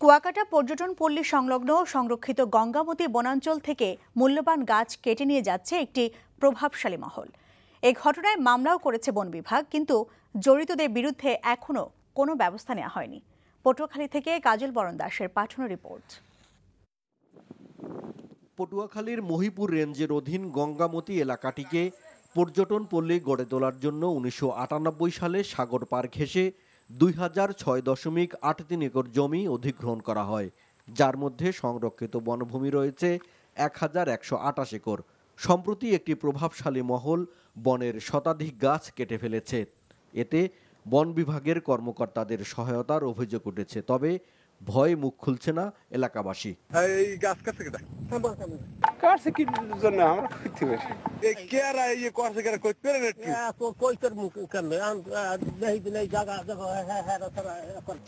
কুয়াকাটা পর্যটন পল্লী সংলগ্ন সংরক্ষিত গঙ্গামতী বনাঞ্চল থেকে মূল্যবান গাছ কেটে নিয়ে যাচ্ছে একটি প্রভাবশালী মহল। এই ঘটনায় মামলাও করেছে বন বিভাগ, কিন্তু জড়িতদের বিরুদ্ধে এখনো কোনো ব্যবস্থা নেওয়া হয়নি। পটুয়াখালী থেকে কাজল বরণ দাসের পাঠানো রিপোর্ট। পটুয়াখালীর মহিপুর রেঞ্জের অধীন গঙ্গামতী এলাকাটিকে পর্যটন পল্লী গড়ে তোলার জন্য ১৯৯৮ সালে সাগর পার ঘেঁষে ২০০৬.৮৩ একর জমি অধিগ্রহণ করা হয়, যার মধ্যে সংরক্ষিত বনভূমি রয়েছে ১১২৮ একর। সম্প্রতি একটি প্রভাবশালী মহল বনের শতাধিক গাছ কেটে ফেলেছে। এতে বন বিভাগের কর্মকর্তাদের সহায়তার অভিযোগ উঠেছে, তবে ভয়ে মুখ খুলছে না এলাকাবাসী।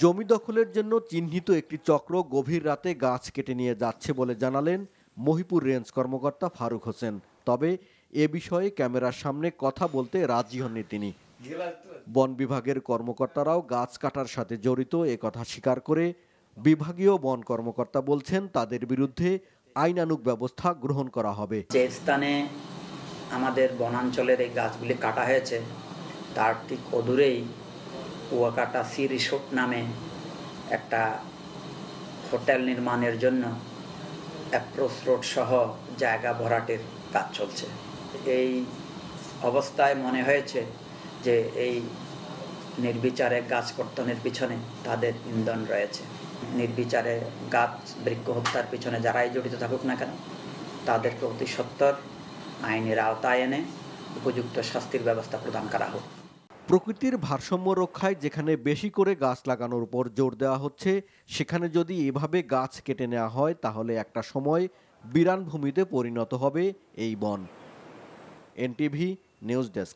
জমি দখলের জন্য চিহ্নিত একটি চক্র গভীর রাতে গাছ কেটে নিয়ে যাচ্ছে বলে জানালেন মহিপুর রেঞ্জ কর্মকর্তা ফারুক হোসেন। তবে এ বিষয়ে ক্যামেরার সামনে কথা বলতে রাজি হননি তিনি। বন বিভাগের কর্মকর্তারাও গাছ কাটার সাথে জড়িত একথা স্বীকার করে বিভাগীয় বন কর্মকর্তা বলছেন তাদের বিরুদ্ধে আইনানুগ ব্যবস্থা গ্রহণ করা হবে। যে স্থানে আমাদের বনাঞ্চলের এই গাছগুলি কাটা হয়েছে তার ঠিক অদূরেই কুয়াকাটা সি রিসোর্ট নামে একটা হোটেল নির্মাণের জন্য অ্যাপ্রোচ রোড সহ জায়গা ভরাটের কাজ চলছে। এই অবস্থায় মনে হয়েছে যে এই নির্বিচারে গাছ কর্তনের পিছনে তাদের ইন্ধন রয়েছে। নির্বিচারে গাছ বৃক্ষ হত্যার পিছনে যারাই জড়িত থাকুক না কেন, তাদেরকে অতি সত্বর আইনের আওতায় এনে উপযুক্ত শাস্তির ব্যবস্থা প্রদান করা হোক। প্রকৃতির ভারসাম্য রক্ষায় যেখানে বেশি করে গাছ লাগানোর উপর জোর দেওয়া হচ্ছে, সেখানে যদি এভাবে গাছ কেটে নেওয়া হয় তাহলে একটা সময় বিরান ভূমিতে পরিণত হবে এই বন। NTV news desk.